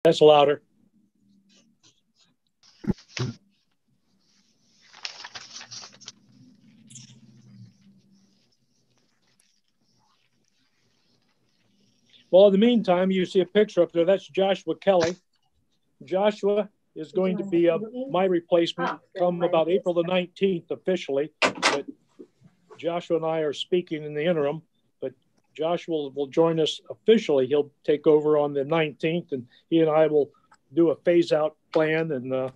That's louder. Well, in the meantime, you see a picture up there. That's Joshua Kelly. Joshua is going to be my replacement come about April the 19th officially. But Joshua and I are speaking in the interim. But Joshua will join us officially. He'll take over on the 19th, and he and I will do a phase-out plan, and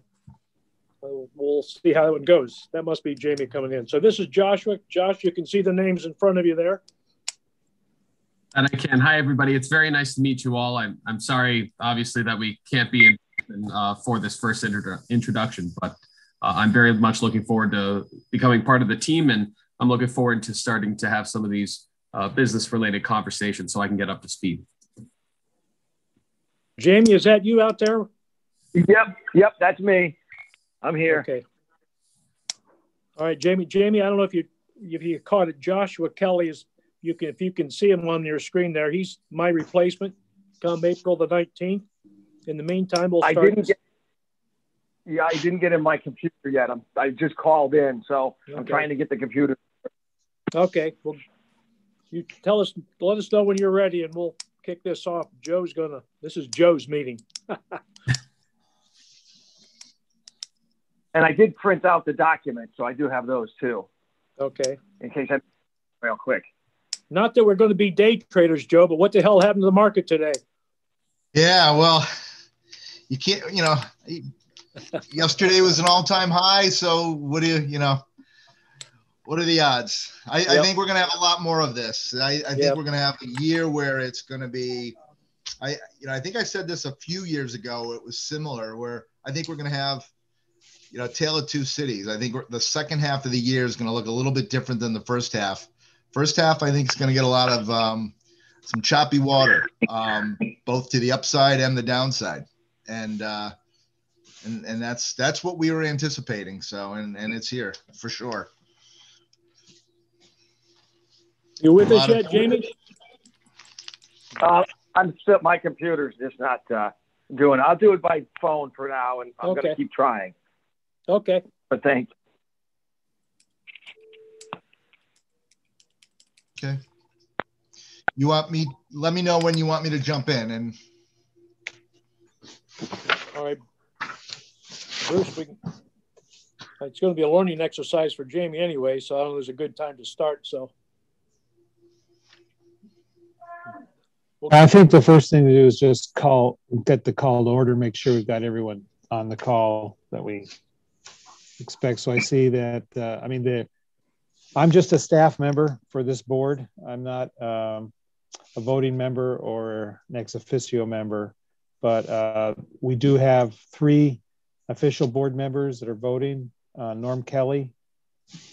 we'll see how it goes. That must be Jamie coming in. So this is Joshua. Josh, you can see the names in front of you there. And I can. Hi, everybody. It's very nice to meet you all. I'm sorry, obviously, that we can't be in for this first introduction, but I'm very much looking forward to becoming part of the team, and I'm looking forward to starting to have some of these business-related conversations so I can get up to speed. Jamie, is that you out there? Yep, that's me. I'm here. Okay. All right, Jamie, I don't know if you caught it. Joshua Kelly is. If you can see him on your screen there, he's my replacement come April the 19th. In the meantime, we'll start. I didn't get in my computer yet. I just called in, so okay. I'm trying to get the computer. Okay. Well, you let us know when you're ready, and we'll kick this off. This is Joe's meeting. And I did print out the documents, so I do have those too. Okay. In case I real quick. Not that we're going to be day traders, Joe, but what the hell happened to the market today? Yeah, well, you can't, yesterday was an all-time high. So what are the odds? I think we're going to have a lot more of this. I think we're going to have a year where it's going to be, I think I said this a few years ago. It was similar where I think we're going to have, tale of two cities. I think the second half of the year is going to look a little bit different than the first half. First half, I think, is going to get a lot of some choppy water, both to the upside and the downside, and that's what we were anticipating. So, and it's here for sure. You with us yet, Jamie? I'm still. My computer's just not doing. I'll do it by phone for now, and I'm going to keep trying. Okay. But thanks. Okay. Let me know when you want me to jump in. And all right, Bruce, it's going to be a learning exercise for Jamie anyway, so I don't know there's a good time to start. So I think the first thing to do is just get the call to order, make sure we've got everyone on the call that we expect. So I see that, I'm just a staff member for this board. I'm not a voting member or an ex officio member, but we do have 3 official board members that are voting, Norm Kelly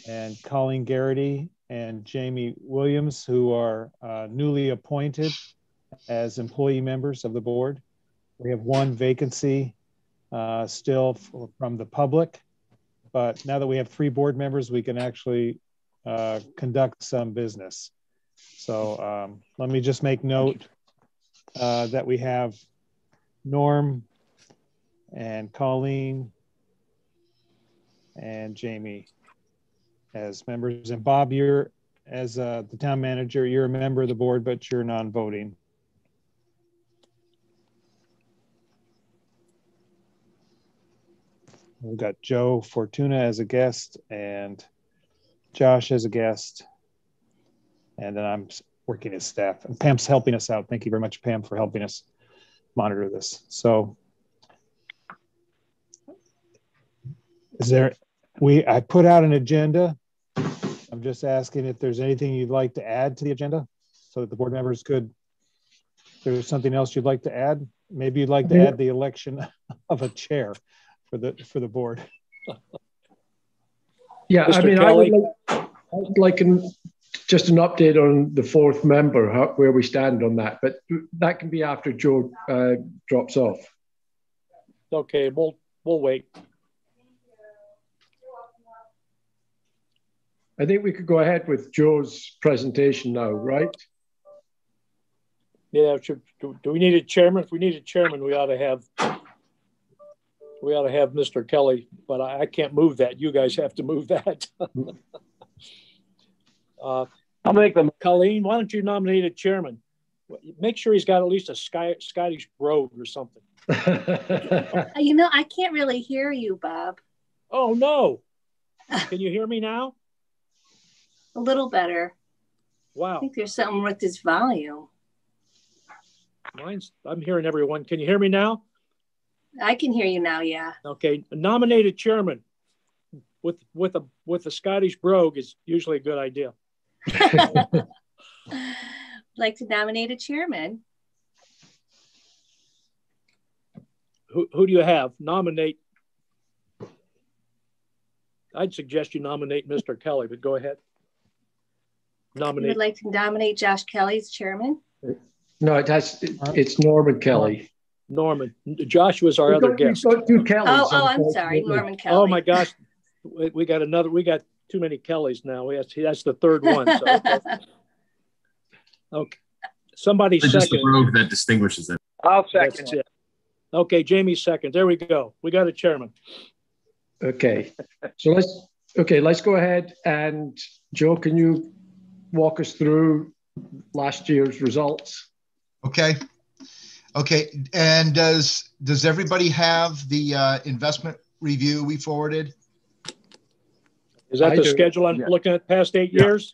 and Colleen Garrity and Jamie Williams, who are newly appointed as employee members of the board. We have 1 vacancy still from the public, but now that we have 3 board members, we can actually conduct some business. So let me just make note that we have Norm and Colleen and Jamie as members. And Bob, you're as the town manager, you're a member of the board, but you're non-voting. We've got Joe Fortuna as a guest and Josh as a guest. And then I'm working as staff. And Pam's helping us out. Thank you very much, Pam, for helping us monitor this. So I put out an agenda. I'm just asking if there's anything you'd like to add to the agenda so that the board members could, if there's something else you'd like to add, maybe you'd like to add the election of a chair for the board. Yeah, Mr. I mean, Kelly? I would like just an update on the 4th member, where we stand on that, but that can be after Joe drops off. Okay, we'll wait. I think we could go ahead with Joe's presentation now, right? Yeah. Do we need a chairman? If we need a chairman, we ought to have Mr. Kelly, but I can't move that. You guys have to move that. I'll make them. Colleen, why don't you nominate a chairman? Make sure he's got at least a Scottish brogue or something. I can't really hear you, Bob. Oh, no. Can you hear me now? A little better. Wow. I think there's something with this volume. I'm hearing everyone. Can you hear me now? I can hear you now, yeah. Okay. Nominate a chairman with a Scottish brogue is usually a good idea. I'd like to nominate a chairman. Who do you have? Nominate. I'd suggest you nominate Mr. Kelly, but go ahead. Nominate. You would like to nominate Josh Kelly as chairman? No, it's Norman Kelly. Norman. Joshua's our other guest. We've got two Kellys. Oh, I'm sorry, Norman Kelly. Oh my gosh, we got too many Kellys now. That's the third one. So, okay. Somebody second. Just the rogue that distinguishes it. I'll second it. Okay, Jamie second. There we go. We got a chairman. Okay, so let's go ahead, and Joe, can you walk us through last year's results? Okay. And does everybody have the investment review we forwarded? Is that the schedule I'm looking at past 8 years?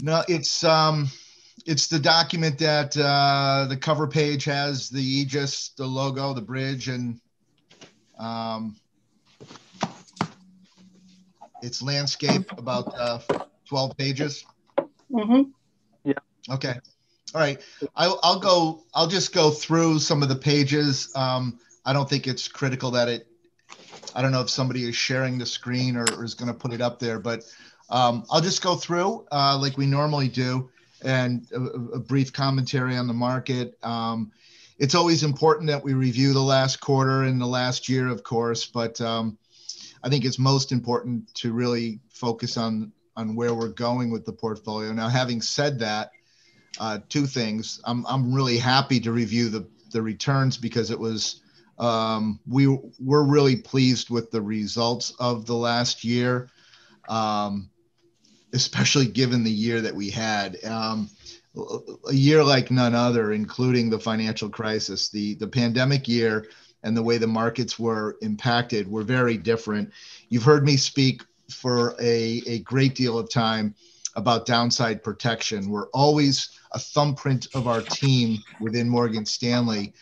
No, it's the document that the cover page has the aegis, the logo, the bridge, and it's landscape, about 12 pages. Mm-hmm. Yeah. Okay. All right. I'll just go through some of the pages. I don't think it's critical that I don't know if somebody is sharing the screen or is going to put it up there, but I'll just go through like we normally do, and a brief commentary on the market. It's always important that we review the last quarter and the last year, of course, but I think it's most important to really focus on where we're going with the portfolio. Now, having said that, two things. I'm really happy to review the returns because it was we're really pleased with the results of the last year, especially given the year that we had. A year like none other, including the financial crisis, the pandemic year, and the way the markets were impacted were very different. You've heard me speak for a great deal of time about downside protection. We're always, a thumbprint of our team within Morgan Stanley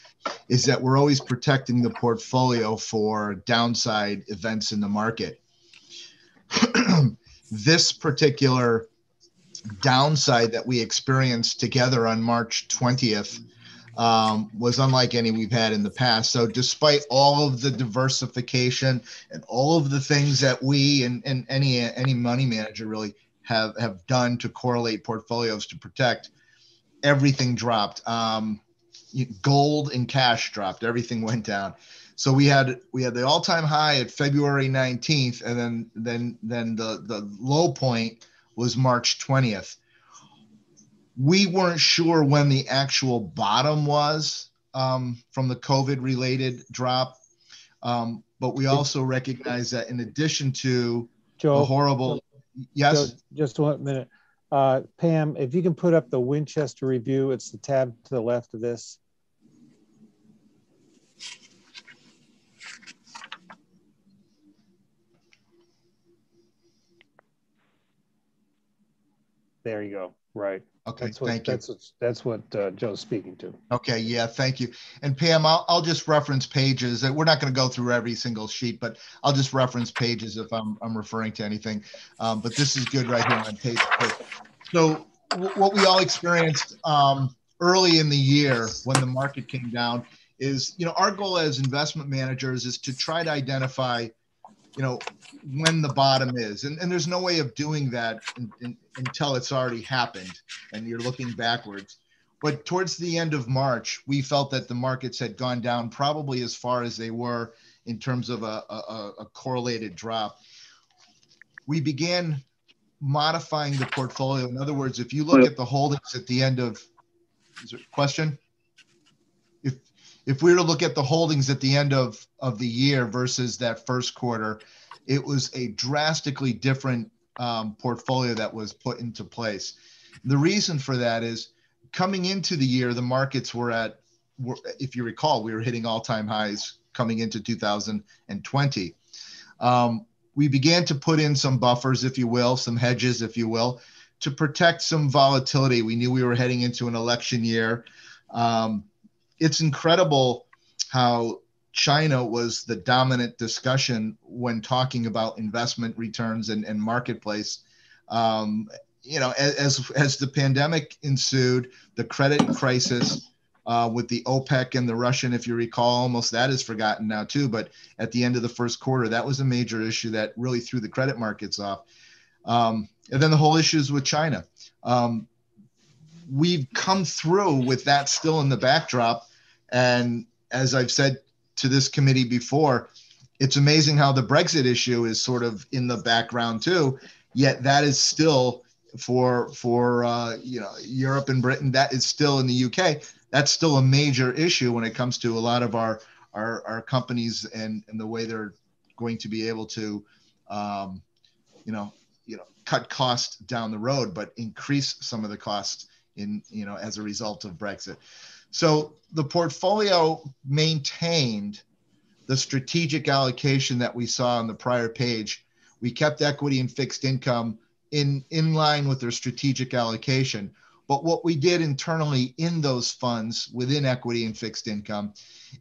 is that we're always protecting the portfolio for downside events in the market. This particular downside that we experienced together on March 20th was unlike any we've had in the past. So despite all of the diversification and all of the things that we and any money manager really have done to correlate portfolios to protect, everything dropped. Gold and cash dropped. Everything went down. So we had the all-time high at February 19th, and then the low point was March 20th. We weren't sure when the actual bottom was from the COVID-related drop, but we also recognize that in addition to the horrible. Yes. Joe, just 1 minute. Pam, if you can put up the Winchester review, it's the tab to the left of this. There you go. Right. Okay. Thank you. That's what Joe's speaking to. Okay. Yeah. Thank you. And Pam, I'll just reference pages. We're not going to go through every single sheet, but I'll just reference pages if I'm referring to anything. But this is good right here on page 4. So what we all experienced early in the year when the market came down is, our goal as investment managers is to try to identify, when the bottom is. And there's no way of doing that until it's already happened and you're looking backwards. But towards the end of March, we felt that the markets had gone down probably as far as they were in terms of a correlated drop. We began modifying the portfolio. In other words, if you look at the holdings at the end of Is there a question? If we were to look at the holdings at the end of the year versus that first quarter, it was a drastically different portfolio that was put into place. The reason for that is coming into the year, the markets were, if you recall, we were hitting all-time highs coming into 2020. We began to put in some buffers, if you will, some hedges, if you will, to protect some volatility. We knew we were heading into an election year. It's incredible how China was the dominant discussion when talking about investment returns and marketplace. As the pandemic ensued, the credit crisis with the OPEC and the Russian, if you recall, almost that is forgotten now too. But at the end of the first quarter, that was a major issue that really threw the credit markets off. And then the whole issues with China. We've come through with that still in the backdrop. And as I've said to this committee before, it's amazing how the Brexit issue is sort of in the background too. Yet that is still for Europe and Britain, that is still in the UK. That's still a major issue when it comes to a lot of our companies and the way they're going to be able to, cut costs down the road, but increase some of the costs as a result of Brexit. So the portfolio maintained the strategic allocation that we saw on the prior page. We kept equity and fixed income in line with their strategic allocation. But what we did internally in those funds within equity and fixed income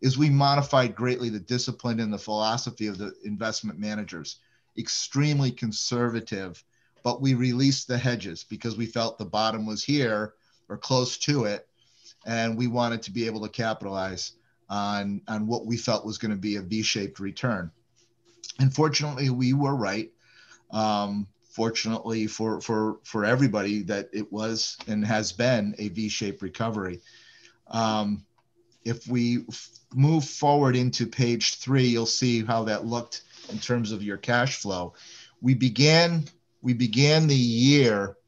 is we modified greatly the discipline and the philosophy of the investment managers. Extremely conservative, but we released the hedges because we felt the bottom was here or close to it. And we wanted to be able to capitalize on what we felt was going to be a V-shaped return. And fortunately, we were right. Fortunately for everybody, that it was and has been a V-shaped recovery. If we move forward into page 3, you'll see how that looked in terms of your cash flow. We began the year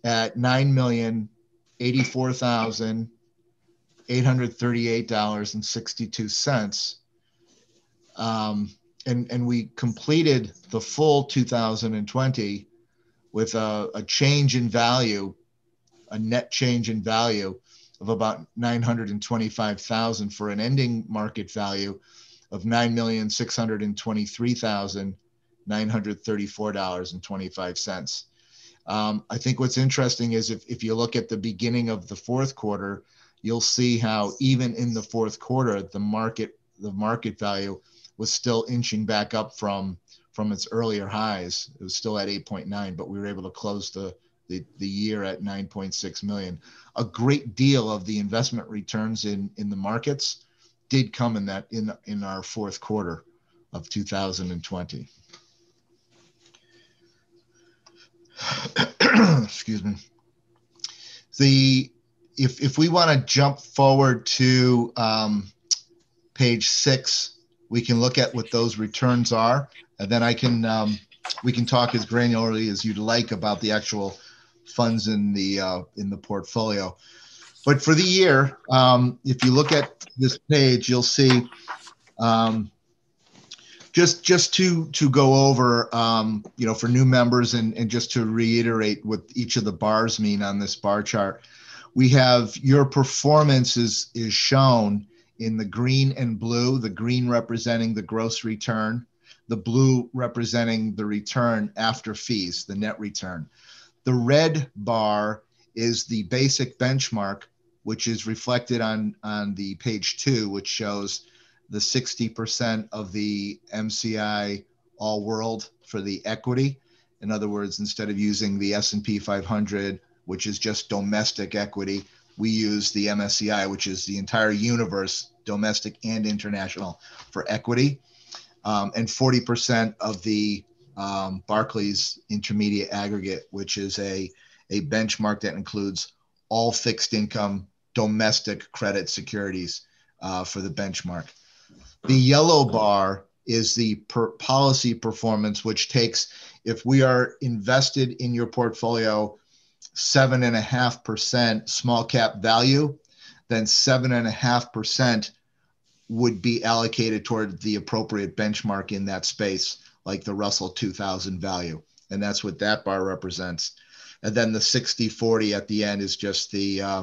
at $9,084,838.62. And we completed the full 2020 with a change in value, a net change in value of about $925,000 for an ending market value of $9,623,934.25. I think what's interesting is if you look at the beginning of the fourth quarter, you'll see how even in the fourth quarter, the market value was still inching back up from its earlier highs. It was still at 8.9, but we were able to close the year at 9.6 million. A great deal of the investment returns in the markets did come in our fourth quarter of 2020. Excuse me. If we want to jump forward to page 6, we can look at what those returns are, and then we can talk as granularly as you'd like about the actual funds in the portfolio. But for the year, if you look at this page, you'll see just to go over, for new members and just to reiterate what each of the bars mean on this bar chart, we have your performance is shown in the green and blue, the green representing the gross return, the blue representing the return after fees, the net return. The red bar is the basic benchmark, which is reflected on the page 2, which shows the 60% of the MCI all world for the equity. In other words, instead of using the S&P 500, which is just domestic equity, we use the MSCI, which is the entire universe, domestic and international, for equity. And 40% of the Barclays Intermediate Aggregate, which is a benchmark that includes all fixed income domestic credit securities for the benchmark. The yellow bar is the policy performance, which takes, if we are invested in your portfolio 7.5% small cap value, then 7.5% would be allocated toward the appropriate benchmark in that space, like the Russell 2000 value. And that's what that bar represents. And then the 60-40 at the end is just the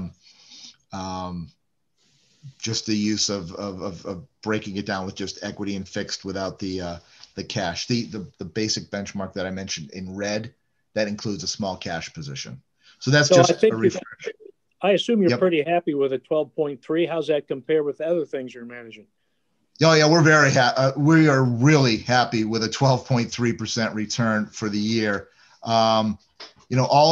use of breaking it down with just equity and fixed without the cash. The basic benchmark that I mentioned in red, that includes a small cash position. So that's just a refresh. I assume you're Yep. pretty happy with a 12.3. How's that compare with other things you're managing? Oh yeah, we're very happy. We are really happy with a 12.3% return for the year. All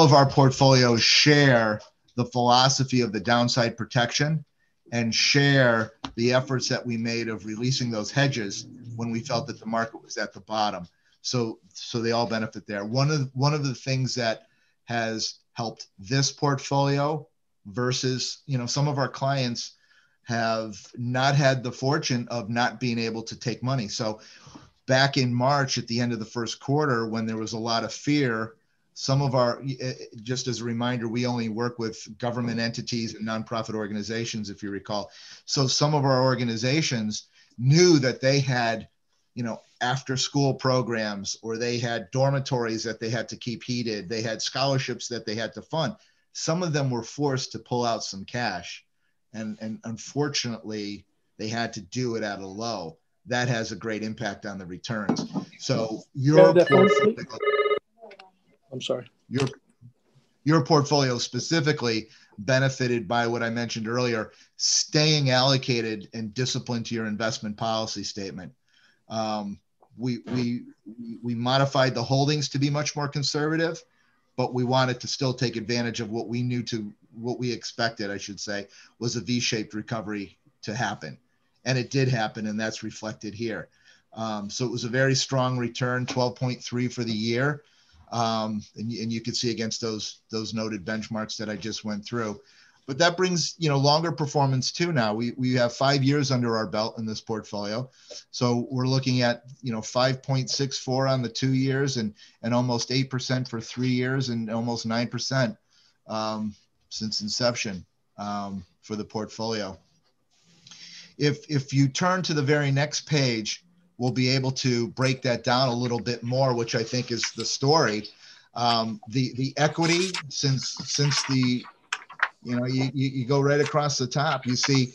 of our portfolios share the philosophy of the downside protection and share the efforts that we made of releasing those hedges when we felt that the market was at the bottom. So they all benefit there. One of the things that has helped this portfolio versus, some of our clients have not had the fortune of not being able to take money. So back in March, at the end of the first quarter, when there was a lot of fear, some of our, just as a reminder, we only work with government entities and nonprofit organizations, if you recall. So some of our organizations knew that they had, after school programs, or they had dormitories that they had to keep heated. They had scholarships that they had to fund. Some of them were forced to pull out some cash. And unfortunately, they had to do it at a low. That has a great impact on the returns. So your portfolio specifically benefited by what I mentioned earlier, staying allocated and disciplined to your investment policy statement. We modified the holdings to be much more conservative, but we wanted to still take advantage of what we expected, I should say, was a V-shaped recovery to happen. And it did happen, and that's reflected here. So it was a very strong return, 12.3 for the year. And you can see against those noted benchmarks that I just went through. But that brings, longer performance too now. We have 5 years under our belt in this portfolio. So we're looking at, 5.64 on the 2 years and almost 8% for 3 years and almost 9% since inception for the portfolio. If you turn to the very next page, we'll be able to break that down a little bit more, which I think is the story. The equity, since the, you go right across the top, you see,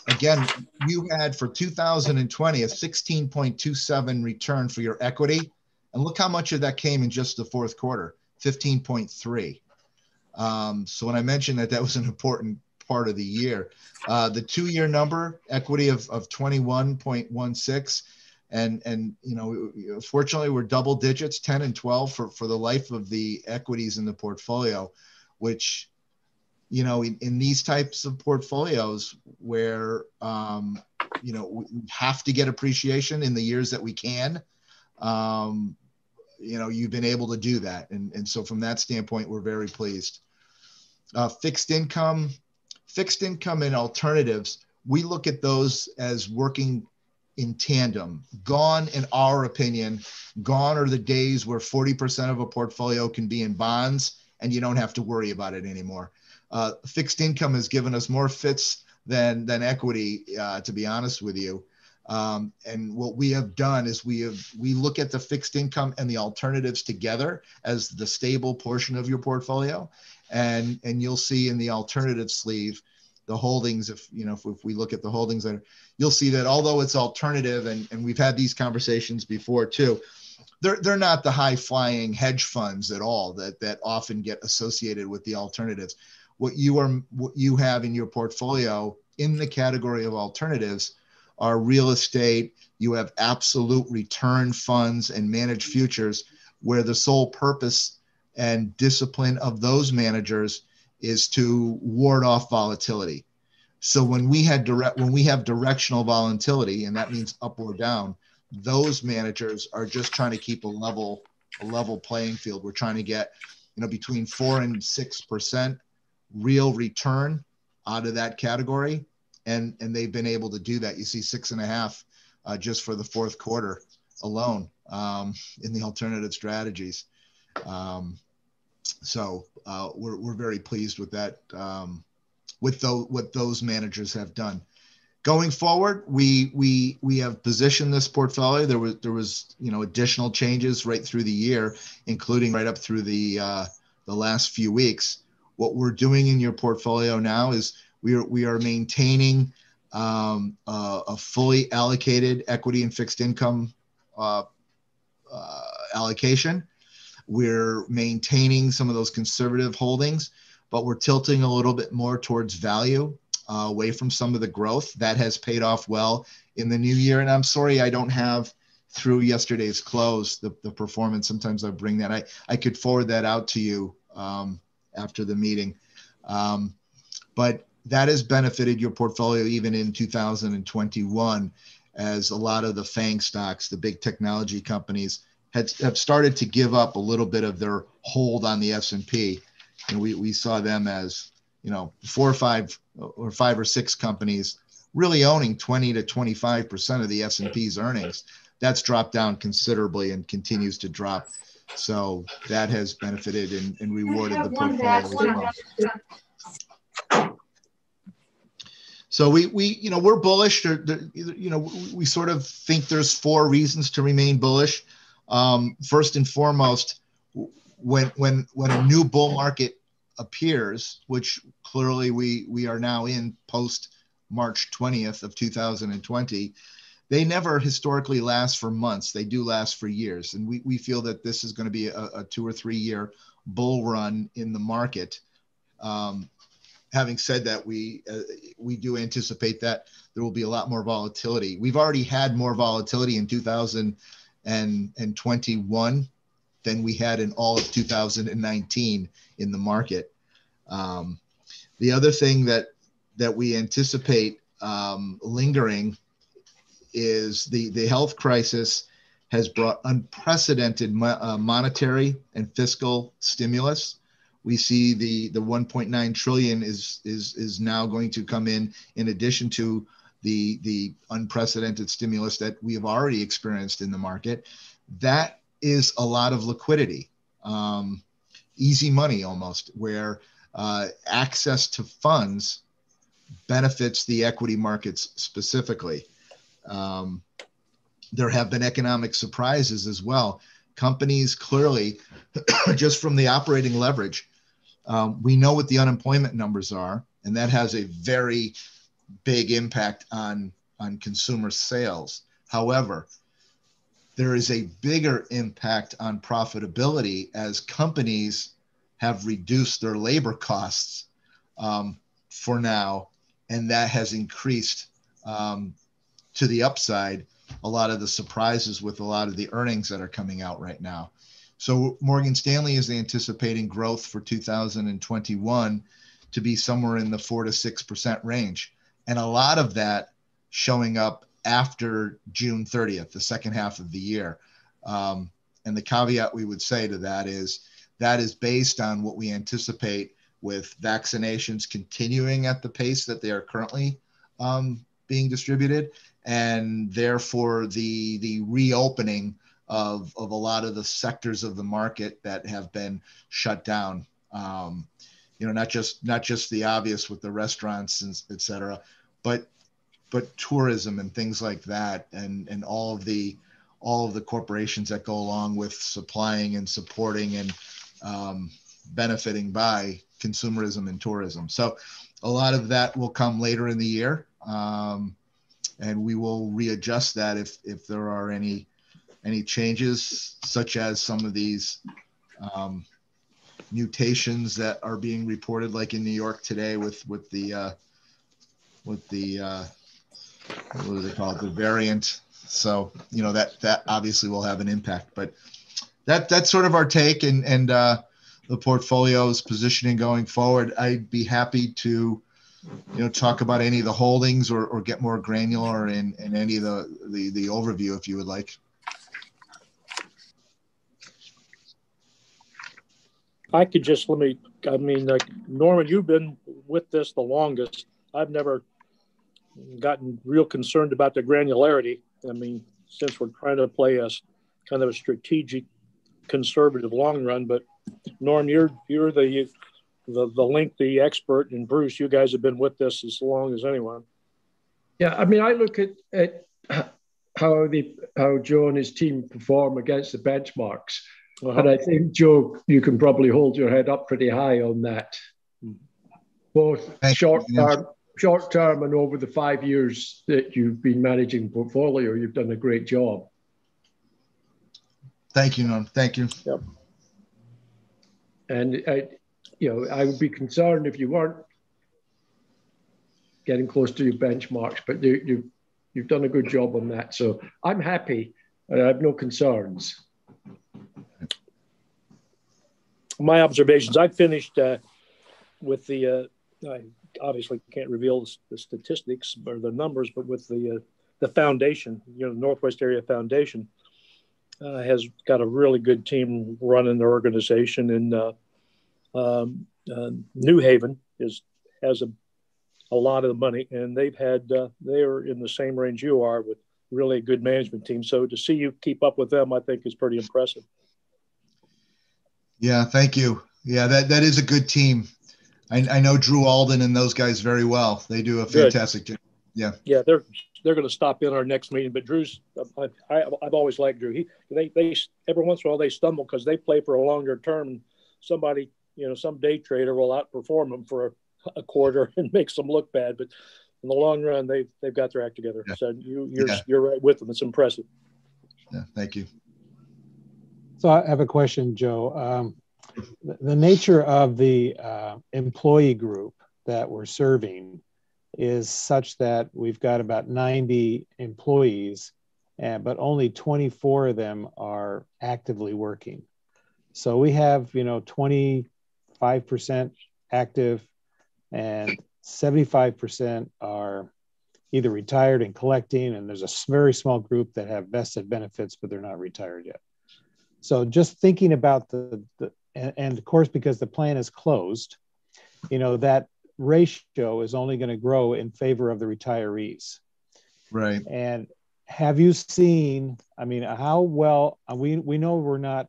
again, you had for 2020 a 16.27 return for your equity. And look how much of that came in just the fourth quarter, 15.3. So when I mentioned that was an important part of the year, the 2-year number, equity of 21.16. And fortunately, we're double digits, 10 and 12 for the life of the equities in the portfolio, which, in these types of portfolios where, we have to get appreciation in the years that we can, you've been able to do that. And so from that standpoint, we're very pleased. Fixed income and alternatives, we look at those as working in tandem. Gone, in our opinion, gone are the days where 40% of a portfolio can be in bonds and you don't have to worry about it anymore. Fixed income has given us more fits than equity, to be honest with you. And what we have done is we look at the fixed income and the alternatives together as the stable portion of your portfolio. And you'll see in the alternative sleeve, the holdings, if we look at the holdings, you'll see that although it's alternative, and we've had these conversations before too, they're not the high flying hedge funds at all that often get associated with the alternatives. What you have in your portfolio in the category of alternatives are real estate. You have absolute return funds and managed futures, where the sole purpose and discipline of those managers is to ward off volatility. So when we have directional volatility, and that means up or down, those managers are just trying to keep a level playing field. We're trying to get, between 4 and 6% real return out of that category. And they've been able to do that. You see 6.5 just for the fourth quarter alone in the alternative strategies. So we're very pleased with that, with what those managers have done. Going forward, we have positioned this portfolio. There was additional changes right through the year, including right up through the last few weeks. What we're doing in your portfolio now is we are maintaining a fully allocated equity and fixed income allocation. We're maintaining some of those conservative holdings, but we're tilting a little bit more towards value, away from some of the growth. That has paid off well in the new year. And I'm sorry I don't have through yesterday's close the performance. Sometimes I bring that. I could forward that out to you after the meeting. But that has benefited your portfolio even in 2021, as a lot of the FANG stocks, the big technology companies, have started to give up a little bit of their hold on the S&P. And we saw them as, 4 or 5 or 6 companies really owning 20 to 25% of the S&P's earnings. That's dropped down considerably and continues to drop. So that has benefited and rewarded the portfolio as well. So we're bullish. We sort of think there's 4 reasons to remain bullish. First and foremost, when a new bull market appears, which clearly we are now in post March 20th of 2020, they never historically last for months. They do last for years. And we feel that this is going to be a 2 or 3 year bull run in the market. Having said that, we do anticipate that there will be a lot more volatility. We've already had more volatility in 2021 than we had in all of 2019 in the market. The other thing that we anticipate lingering is the health crisis has brought unprecedented monetary and fiscal stimulus. We see the 1.9 trillion is now going to come in addition to the unprecedented stimulus that we have already experienced in the market. That is a lot of liquidity, easy money almost, where access to funds benefits the equity markets specifically. There have been economic surprises as well. Companies clearly, just from the operating leverage, we know what the unemployment numbers are, and that has a very big impact on consumer sales. However, there is a bigger impact on profitability as companies have reduced their labor costs for now, and that has increased to the upside a lot of the surprises with a lot of the earnings that are coming out right now. So Morgan Stanley is anticipating growth for 2021 to be somewhere in the 4 to 6% range. And a lot of that showing up after June 30th, the second half of the year. And the caveat we would say to that is based on what we anticipate with vaccinations continuing at the pace that they are currently being distributed, and therefore the reopening of a lot of the sectors of the market that have been shut down. Not just the obvious with the restaurants and et cetera, but tourism and things like that, and all of the corporations that go along with supplying and supporting and benefiting by consumerism and tourism. So a lot of that will come later in the year. And we will readjust that if there are any changes, such as some of these mutations that are being reported, like in New York today with the what do they call it, the variant. So that obviously will have an impact. But that's sort of our take and the portfolio's positioning going forward. I'd be happy to talk about any of the holdings or get more granular in any of the overview if you would like. I could just Norman, you've been with this the longest. I've never gotten real concerned about the granularity. Since we're trying to play a kind of a strategic conservative long run. But Norm, you're the lengthy expert, and Bruce, you guys have been with this as long as anyone. Yeah, I mean, I look at how Joe and his team perform against the benchmarks. And I think, Joe, you can probably hold your head up pretty high on that. Both short term and over the 5 years that you've been managing portfolio, you've done a great job. Thank you, Norm. Thank you. Yep. And I would be concerned if you weren't getting close to your benchmarks, but you've done a good job on that. So I'm happy. I have no concerns. My observations, I finished with the, I obviously can't reveal the statistics or the numbers, but with the foundation, Northwest Area Foundation has got a really good team running their organization. And New Haven has a lot of the money, and they are in the same range you are with really a good management team. So to see you keep up with them, I think is pretty impressive. Yeah, thank you. Yeah, that is a good team. I know Drew Alden and those guys very well. They do a fantastic job. Yeah. Yeah, they're going to stop in our next meeting. But Drew's, I've always liked Drew. They every once in a while they stumble because they play for a longer term. And somebody, some day trader will outperform them for a quarter and makes them look bad. But in the long run, they've got their act together. Yeah. So you're right with them. It's impressive. Yeah, thank you. So I have a question, Joe. The nature of the employee group that we're serving is such that we've got about 90 employees, but only 24 of them are actively working. So we have, 25% active and 75% are either retired and collecting, and there's a very small group that have vested benefits, but they're not retired yet. So just thinking about and of course, because the plan is closed, that ratio is only going to grow in favor of the retirees. Right. And have you seen, how well, we know we're not,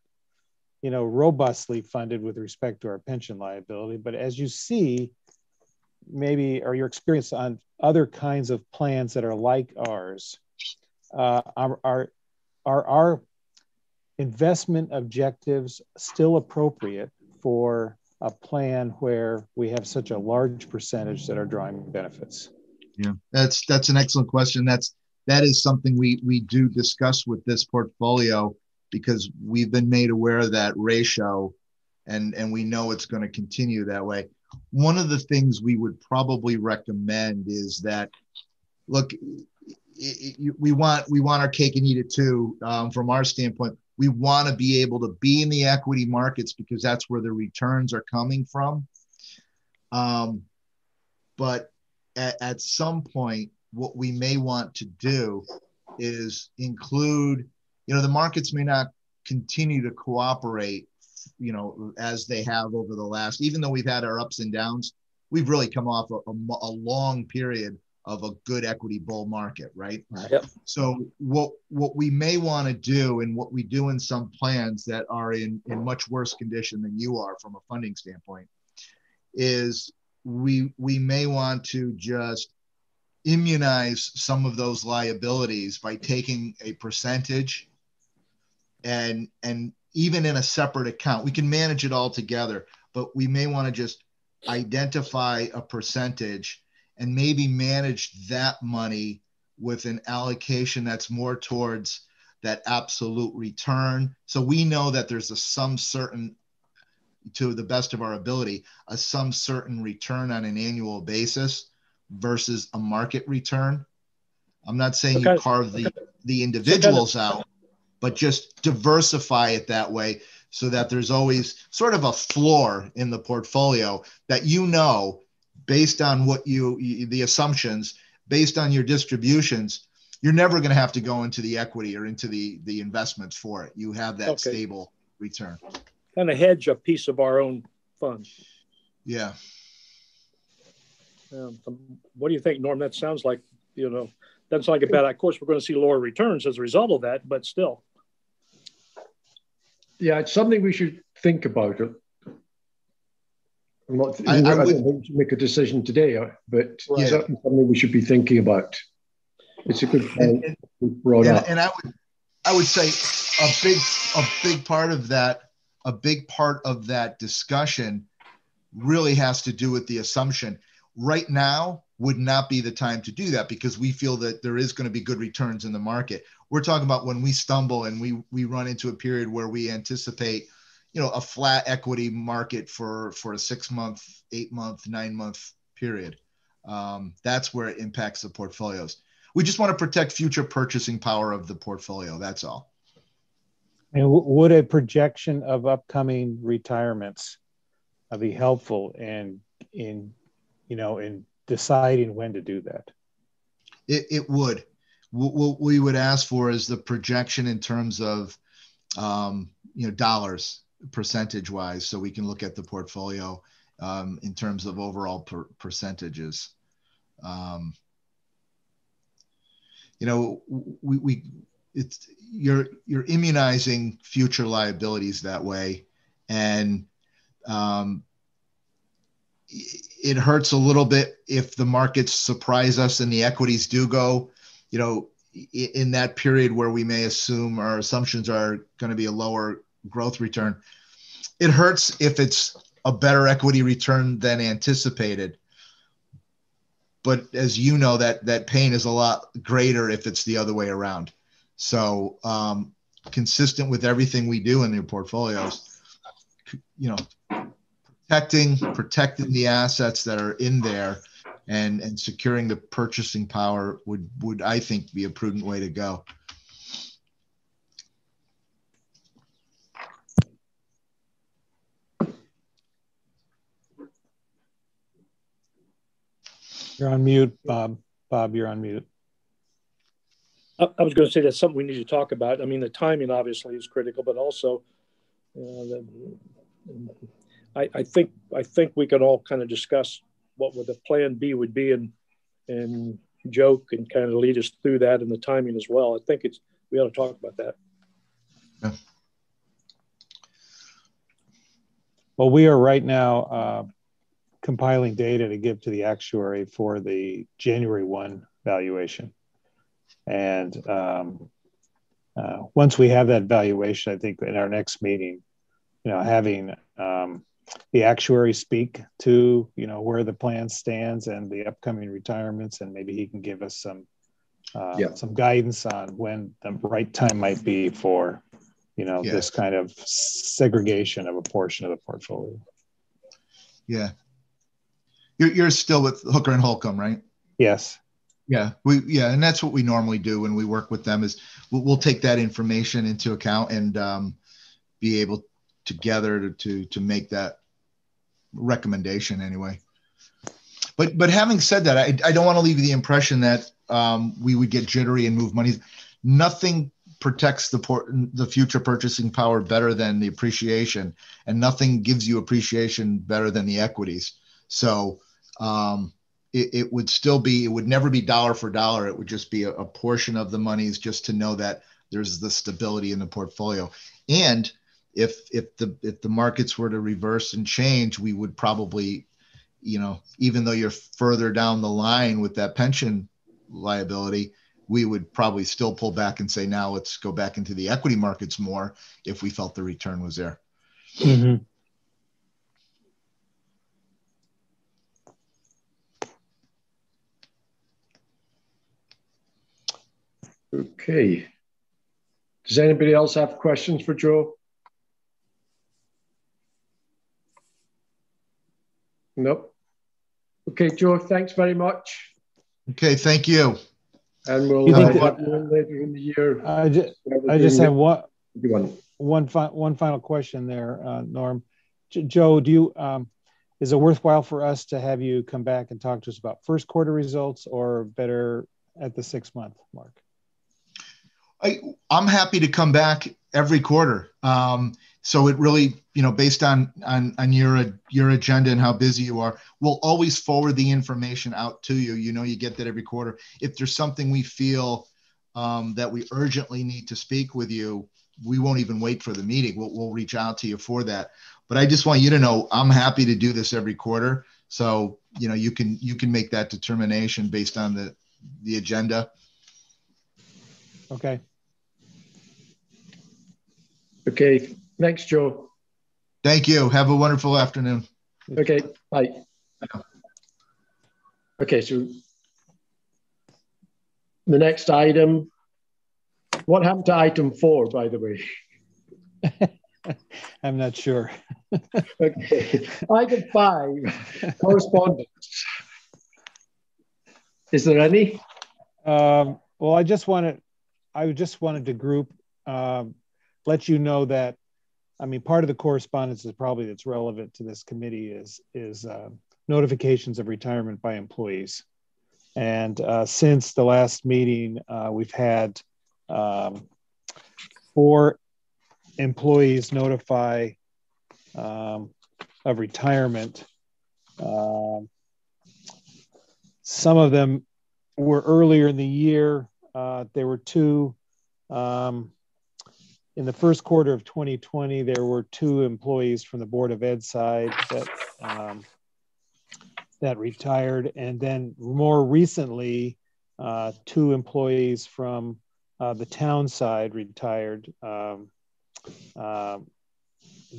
robustly funded with respect to our pension liability, but as you see, maybe, or your experience on other kinds of plans that are like ours, are our investment objectives still appropriate for a plan where we have such a large percentage that are drawing benefits? Yeah, that's an excellent question. That is something we do discuss with this portfolio, because we've been made aware of that ratio, and we know it's going to continue that way. One of the things we would probably recommend is that, look, we want our cake and eat it too. From our standpoint, we want to be able to be in the equity markets because that's where the returns are coming from. But at some point, what we may want to do is include, the markets may not continue to cooperate, as they have over the last, even though we've had our ups and downs, we've really come off a long period of a good equity bull market, right? Yep. So what we may want to do, and what we do in some plans that are in much worse condition than you are from a funding standpoint, is we may want to just immunize some of those liabilities by taking a percentage and even in a separate account. We can manage it all together, but we may want to just identify a percentage and maybe manage that money with an allocation that's more towards that absolute return. So we know that there's some certain, to the best of our ability, some certain return on an annual basis versus a market return. I'm not saying you carve the individuals out, but just diversify it that way so that there's always sort of a floor in the portfolio that, based on what the assumptions, based on your distributions, you're never going to have to go into the equity or into the investments for it. You have that stable return. Kind of hedge a piece of our own funds. Yeah. What do you think, Norm? That sounds like, doesn't sound like a bad. Of course, we're going to see lower returns as a result of that, but still. it's something we should think about. I don't think we should make a decision today, but certainly something we should be thinking about. It's a good point brought up. And I would say a big part of that discussion really has to do with the assumption. Right now would not be the time to do that because we feel that there is going to be good returns in the market. We're talking about when we stumble and we run into a period where we anticipate, a flat equity market for a 6-month, 8-month, 9-month period. That's where it impacts the portfolios. We just want to protect future purchasing power of the portfolio. That's all. And would a projection of upcoming retirements be helpful in deciding when to do that? It would. What we would ask for is the projection in terms of, dollars percentage wise, so we can look at the portfolio in terms of overall percentages. You're immunizing future liabilities that way, and it hurts a little bit if the markets surprise us and the equities do go, in that period where we may assume our assumptions are going to be a lower growth return. It hurts if it's a better equity return than anticipated. But as you know, that pain is a lot greater if it's the other way around. So consistent with everything we do in your portfolios, protecting the assets that are in there and securing the purchasing power would I think be a prudent way to go. You're on mute, Bob. Bob, you're on mute. I was going to say that's something we need to talk about. I mean, the timing obviously is critical, but also, I think we can all kind of discuss what the plan B would be, and Joe can kind of lead us through that and the timing as well. I think we ought to talk about that. Yeah. Well, we are right now compiling data to give to the actuary for the January 1 valuation. And once we have that valuation, I think in our next meeting, having the actuary speak to, where the plan stands and the upcoming retirements, and maybe he can give us some guidance on when the right time might be for, this kind of segregation of a portion of the portfolio. Yeah. You're still with Hooker and Holcomb, right? Yes. Yeah, and that's what we normally do when we work with them is we'll take that information into account and be able together to make that recommendation anyway. But having said that, I don't want to leave you the impression that we would get jittery and move money. Nothing protects the future purchasing power better than the appreciation, and nothing gives you appreciation better than the equities. So it would never be dollar for dollar. It would just be a portion of the monies just to know that there's the stability in the portfolio. And if the markets were to reverse and change, we would probably, even though you're further down the line with that pension liability, we would probably still pull back and say, now let's go back into the equity markets more if we felt the return was there. Mm-hmm. Okay. Does anybody else have questions for Joe? Nope. Okay, Joe, thanks very much. Okay, thank you. And we'll have you later in the year. I just have one final question there, Norm. Joe, do you is it worthwhile for us to have you come back and talk to us about first quarter results, or better at the 6-month mark? I'm happy to come back every quarter. So it really, based on your agenda and how busy you are, we'll always forward the information out to you. You get that every quarter. If there's something we feel that we urgently need to speak with you, we won't even wait for the meeting. We'll reach out to you for that. But I just want you to know I'm happy to do this every quarter. So, you can make that determination based on the agenda. Okay. Okay. Thanks, Joe. Thank you. Have a wonderful afternoon. Okay. Bye. Okay. So the next item, what happened to item 4, by the way? I'm not sure. Okay. Item 5, correspondence. Is there any? Well, I just wanted to group, let you know that, part of the correspondence is probably that's relevant to this committee is notifications of retirement by employees. And since the last meeting, we've had 4 employees notify of retirement. Some of them were earlier in the year. There were 2 in the first quarter of 2020. There were 2 employees from the Board of Ed side that retired, and then more recently, 2 employees from the town side retired.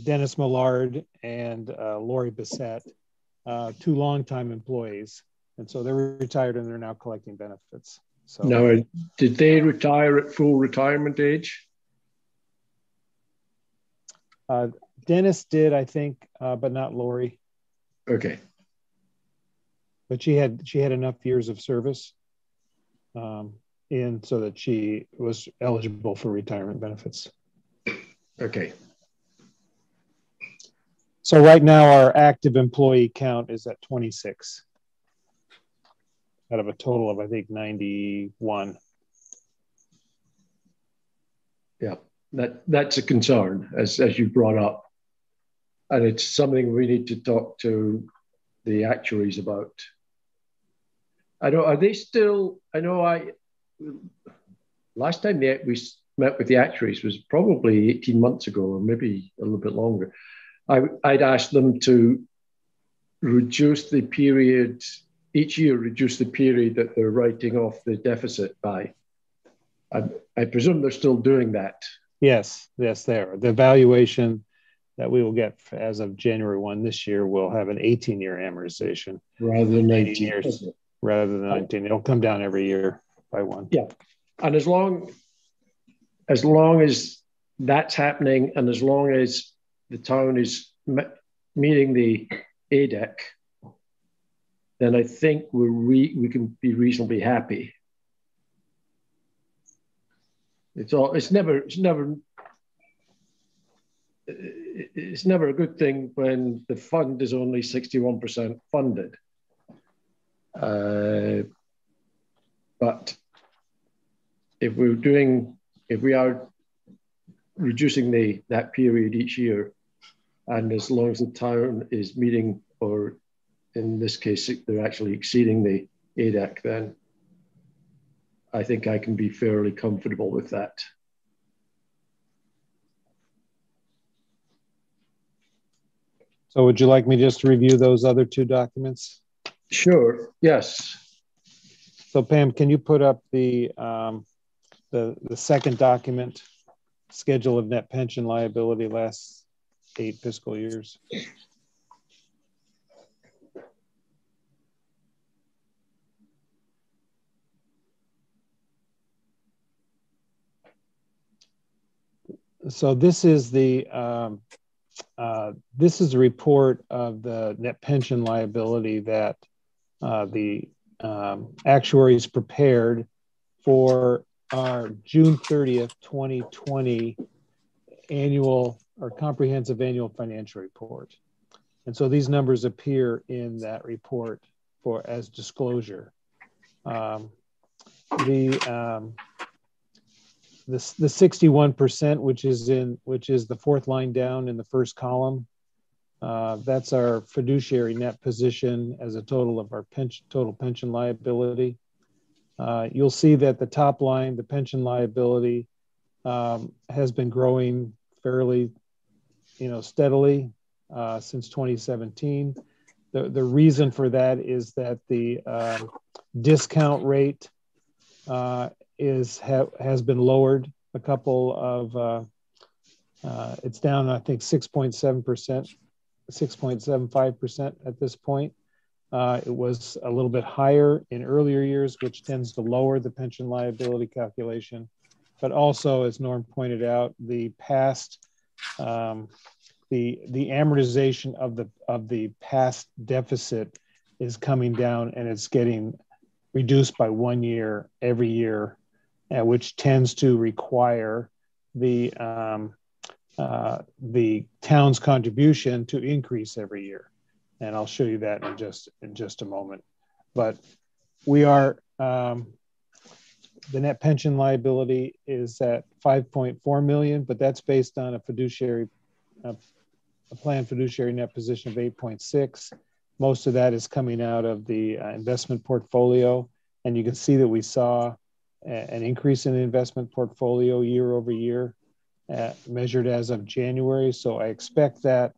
Dennis Millard and Lori Bissett, 2 longtime employees. And so they're retired and they're now collecting benefits. So now, did they retire at full retirement age? Dennis did, I think, but not Lori. Okay. But she had enough years of service in so that she was eligible for retirement benefits. Okay. So right now our active employee count is at 26 out of a total of, I think, 91. Yeah, that's a concern, as you brought up. And it's something we need to talk to the actuaries about. Last time we met with the actuaries was probably 18 months ago, or maybe a little bit longer. I'd asked them to reduce the period, each year reduce the period that they're writing off the deficit by. I presume they're still doing that. Yes, they are. The valuation that we will get as of January 1 this year will have an 18-year amortization. Rather than 19 years. Rather than 19. It'll come down every year by 1. Yeah. And as long as that's happening, and as long as the town is meeting the ADEC, then I think we can be reasonably happy. It's never a good thing when the fund is only 61% funded. But if we are reducing that period each year, and as long as the town is meeting, or in this case, they're actually exceeding the ADEC, then I think I can be fairly comfortable with that. So would you like me just to review those other 2 documents? Sure, yes. So Pam, can you put up the second document, schedule of net pension liability last 8 fiscal years? So this is the report of the net pension liability that the actuaries prepared for our June 30th, 2020 annual or comprehensive annual financial report. And so these numbers appear in that report as disclosure. The 61%, which is the 4th line down in the first column, that's our fiduciary net position as a total of our total pension liability. You'll see that the top line, the pension liability, has been growing fairly, steadily since 2017. The reason for that is that the discount rate has been lowered a couple of, it's down, I think, 6.7%, 6.75% at this point. It was a little bit higher in earlier years, which tends to lower the pension liability calculation. But also, as Norm pointed out, the past, the amortization of the past deficit is coming down, and it's getting reduced by 1 year every year, which tends to require the town's contribution to increase every year. And I'll show you that in just a moment. But we are, the net pension liability is at 5.4 million, but that's based on a planned fiduciary net position of 8.6. Most of that is coming out of the investment portfolio. And you can see that we saw an increase in the investment portfolio year over year, measured as of January. So I expect that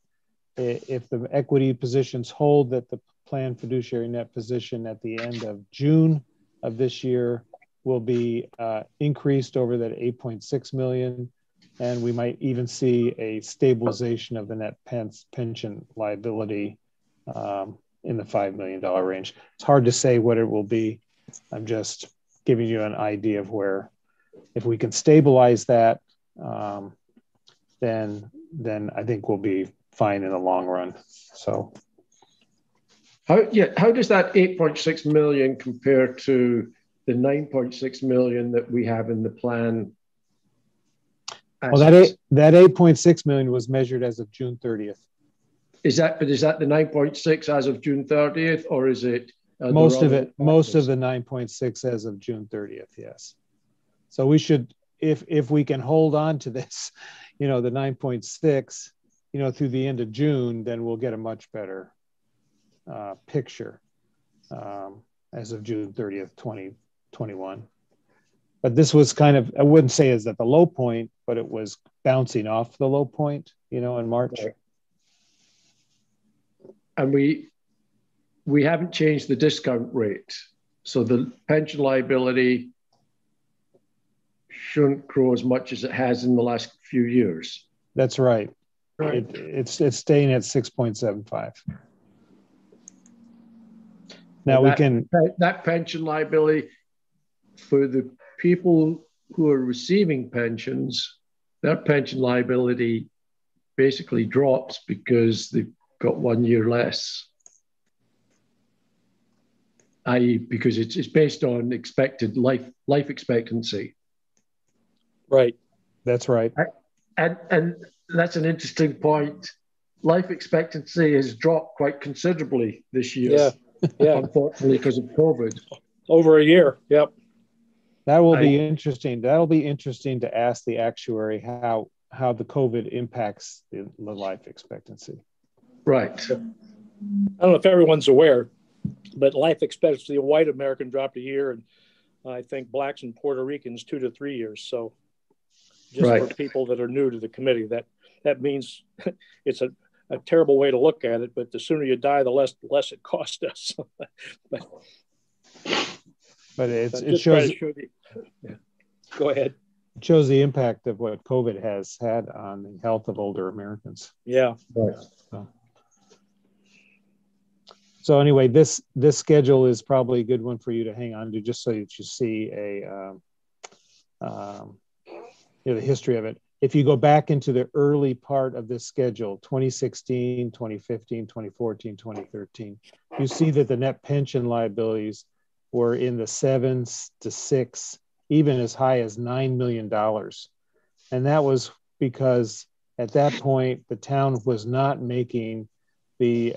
if the equity positions hold, that the planned fiduciary net position at the end of June of this year will be increased over that 8.6 million. And we might even see a stabilization of the net pension liability in the $5 million range. It's hard to say what it will be. I'm just giving you an idea of where, if we can stabilize that, then I think we'll be fine in the long run. So, how does that 8.6 million compare to the 9.6 million that we have in the plan? Well, that 8.6 million was measured as of June 30th. Is that the 9.6 as of June 30th, or is it most of the 9.6 as of June 30th? Yes. So we should, if we can hold on to this, the 9.6, through the end of June, then we'll get a much better picture as of June 30th, 2021. But this was kind of, I wouldn't say is at the low point, but it was bouncing off the low point, in March. Right. And we haven't changed the discount rate. So the pension liability shouldn't grow as much as it has in the last few years. That's right. Right. It's staying at 6.75. Now that pension liability for the people who are receiving pensions, their pension liability basically drops because they've got 1 year less. I.e., because it's based on expected life expectancy. Right. That's right. And that's an interesting point. Life expectancy has dropped quite considerably this year. Yeah. Unfortunately, because of COVID. Over a year. Yep. That will be interesting. That'll be interesting to ask the actuary how the COVID impacts the life expectancy. Right. I don't know if everyone's aware, but life expectancy of white American dropped a year, and I think blacks and Puerto Ricans 2 to 3 years. So just for people that are new to the committee, that means it's a terrible way to look at it, but the sooner you die, the less it costs us. But it shows. Go ahead. It shows the impact of what COVID has had on the health of older Americans. Yeah. Right. So anyway, this schedule is probably a good one for you to hang on to, just so that you see the history of it. If you go back into the early part of this schedule, 2016, 2015, 2014, 2013, you see that the net pension liabilities were in the 7 to 6, even as high as $9 million. And that was because at that point, the town was not making the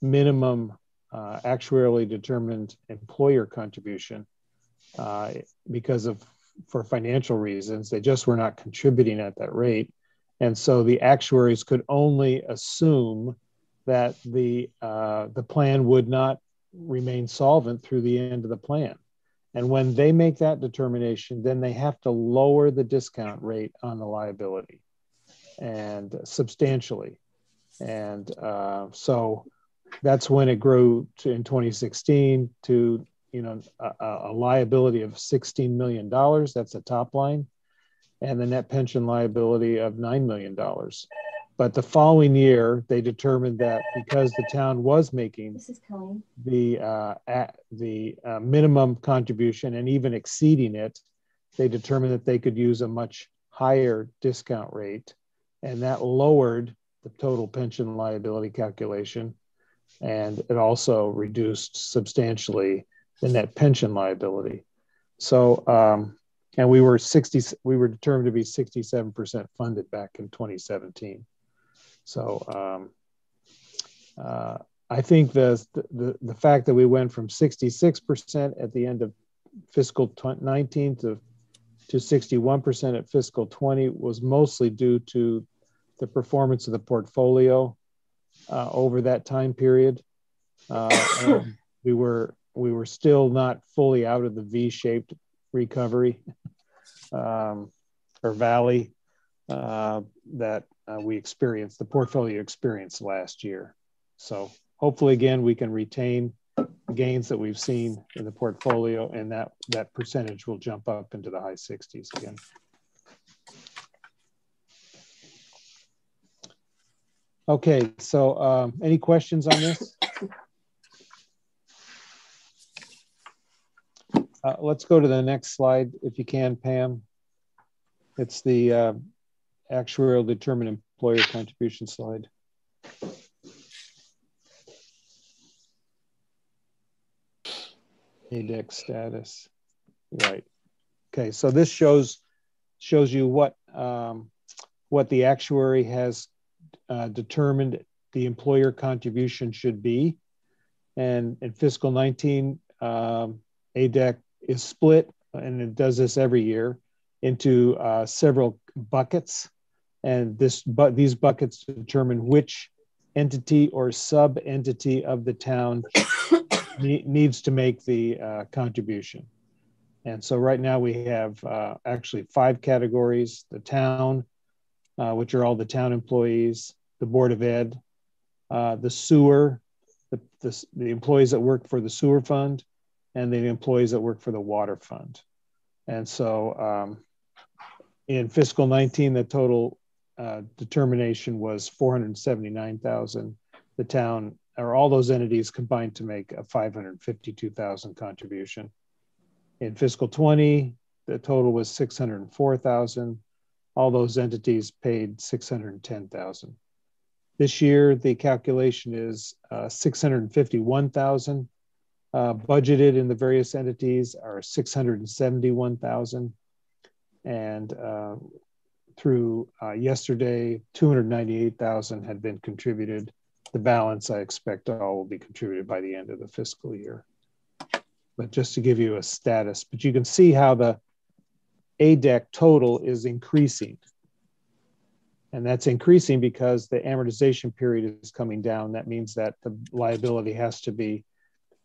minimum actuarially determined employer contribution for financial reasons. They just were not contributing at that rate. And so the actuaries could only assume that the plan would not remain solvent through the end of the plan. And when they make that determination, then they have to lower the discount rate on the liability, and substantially. And so that's when it grew to, in 2016, to a liability of $16 million. That's the top line, and the net pension liability of $9 million. But the following year, they determined that because the town was making the minimum contribution and even exceeding it, they determined that they could use a much higher discount rate, and that lowered the total pension liability calculation, and it also reduced substantially the net pension liability. So, and we were determined to be 67% funded back in 2017. So I think the fact that we went from 66% at the end of fiscal 19 to 61% at fiscal 20 was mostly due to the performance of the portfolio over that time period. And we were still not fully out of the V-shaped recovery or valley that we experienced, the portfolio experienced last year. So hopefully, again, we can retain the gains that we've seen in the portfolio, and that percentage will jump up into the high 60s again. Okay, so any questions on this? Let's go to the next slide, if you can, Pam. It's the actuarial determined employer contribution slide. ADEC status, right? Okay, so this shows you what the actuary has determined the employer contribution should be, and in fiscal 19, ADEC is split, and it does this every year, into several buckets, and these buckets determine which entity or sub-entity of the town needs to make the contribution. And so right now we have actually 5 categories: the town, which are all the town employees, the Board of Ed, the sewer, the employees that work for the sewer fund, and the employees that work for the water fund. And so in fiscal 19, the total determination was $479,000. The town, or all those entities, combined to make a $552,000 contribution. In fiscal 20, the total was $604,000. All those entities paid $610,000. This year, the calculation is $651,000. Budgeted in the various entities are $671,000. And through yesterday, $298,000 had been contributed. The balance, I expect, all will be contributed by the end of the fiscal year. But just to give you a status, but you can see how the ADEC total is increasing. And that's increasing because the amortization period is coming down. That means that the liability has to be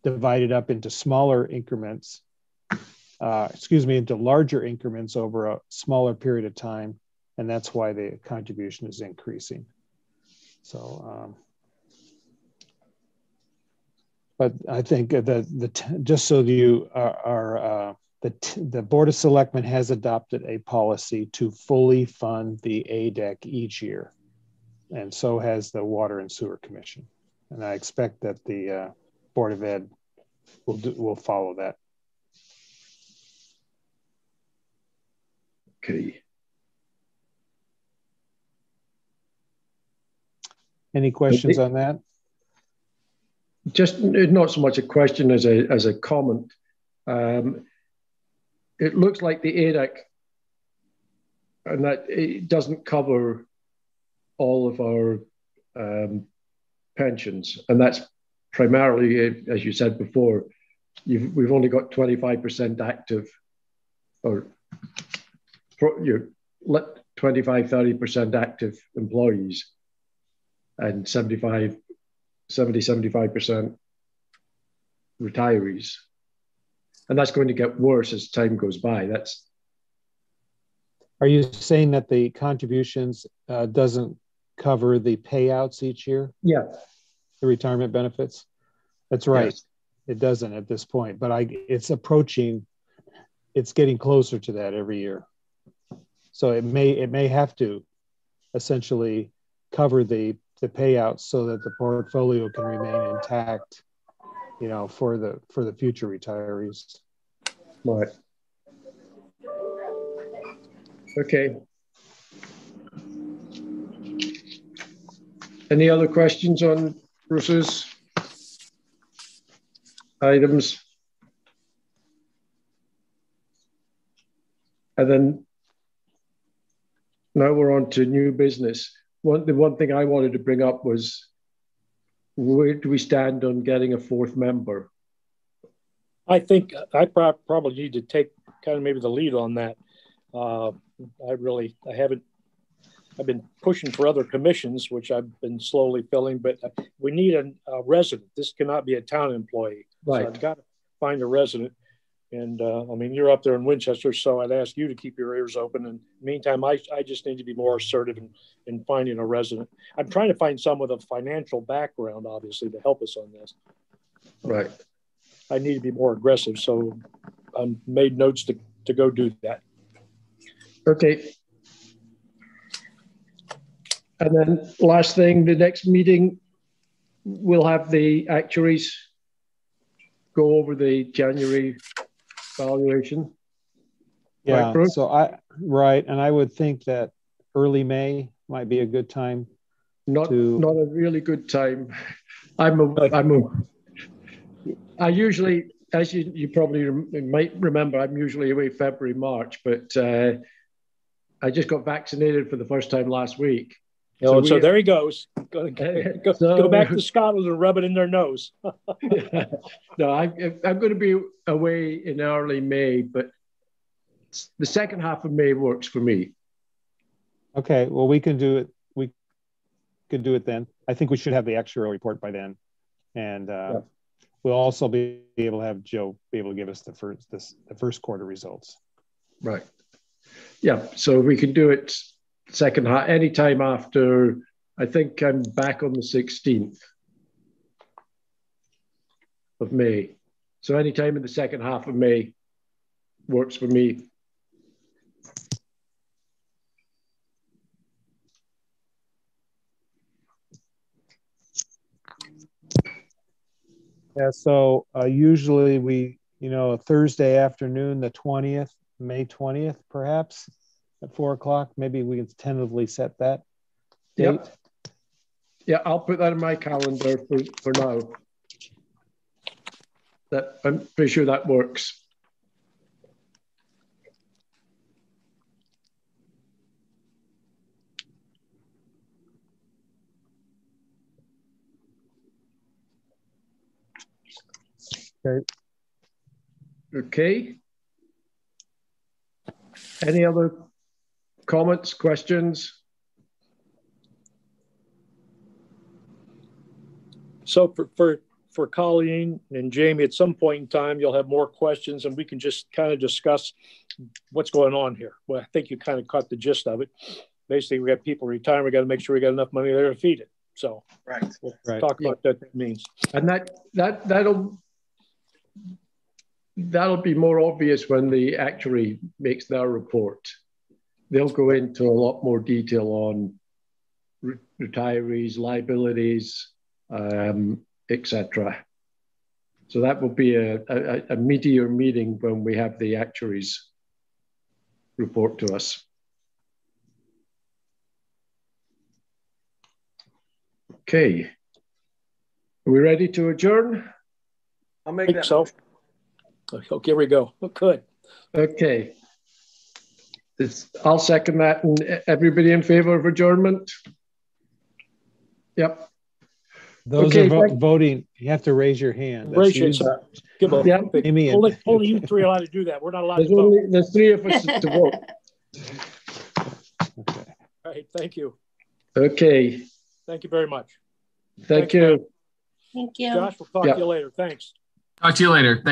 divided up into smaller increments, into larger increments over a smaller period of time. And that's why the contribution is increasing. So, but I think that just so you are the Board of Selectmen has adopted a policy to fully fund the ADEC each year. And so has the Water and Sewer Commission. And I expect that the Board of Ed will follow that. Okay. Any questions on that? Just not so much a question as a comment. It looks like the ADEC, and that it doesn't cover all of our pensions, and that's primarily, as you said before, we've only got 25% active, or 25-30% active employees, and 70-75% retirees. and that's going to get worse as time goes by. Are you saying that the contributions doesn't cover the payouts each year? Yeah. The retirement benefits? That's right. Yes. It doesn't at this point, but it's approaching, it's getting closer to that every year. So it may have to essentially cover the payouts so that the portfolio can remain intact, you know, for the future retirees. Right. Okay. Any other questions on Bruce's items? And then now we're on to new business. The one thing I wanted to bring up was, where do we stand on getting a fourth member? I think I probably need to take kind of maybe the lead on that. I've been pushing for other commissions, which I've been slowly filling, but we need a resident. This cannot be a town employee. Right. So I've got to find a resident. And I mean, you're up there in Winchester, so I'd ask you to keep your ears open. And meantime, I just need to be more assertive in finding a resident. I'm trying to find someone with a financial background, obviously, to help us on this. Right. I need to be more aggressive. So I made notes to go do that. Okay. And then last thing, the next meeting, we'll have the actuaries go over the January valuation. Yeah, right, so right, and I would think that early May might be a good time. Not a really good time. I usually, as you probably might remember, I'm usually away February, March, but I just got vaccinated for the first time last week. Oh, so there he goes. Go back to Scotland and rub it in their nose. No, I'm going to be away in early May, but the second half of May works for me. Okay, well, we can do it. We could do it then. I think we should have the actuarial report by then, and we'll also be able to have Joe be able to give us the first quarter results. Right. Yeah. So we can do it second half, anytime after. I think I'm back on the 16th of May. So anytime in the second half of May works for me. Yeah, so usually we, Thursday afternoon, the 20th, May 20th, perhaps at 4 o'clock. Maybe we can tentatively set that date. Yep. Yeah, I'll put that in my calendar for now. I'm pretty sure that works. Okay. Okay. Any other comments, questions? So for Colleen and Jamie, at some point in time, you'll have more questions and we can just kind of discuss what's going on here. Well, I think you kind of caught the gist of it. Basically, we got people retiring. We got to make sure we got enough money there to feed it. So we'll talk about what that means. And that'll be more obvious when the actuary makes their report. They'll go into a lot more detail on retirees, liabilities, etc. So that will be a meatier meeting when we have the actuaries report to us. Okay. Are we ready to adjourn? I'll make that. So. Okay, here we go. Good. Okay. I'll second that. And everybody in favor of adjournment? Yep. Those are voting. You have to raise your hand. Raise your hand. Yeah. Only you three are allowed to do that. We're not allowed to vote. There's three of us to vote. Okay. All right. Thank you. Okay. Thank you very much. Thank you. Thank you. Josh, we'll talk to you later. Thanks. Talk to you later. Thanks.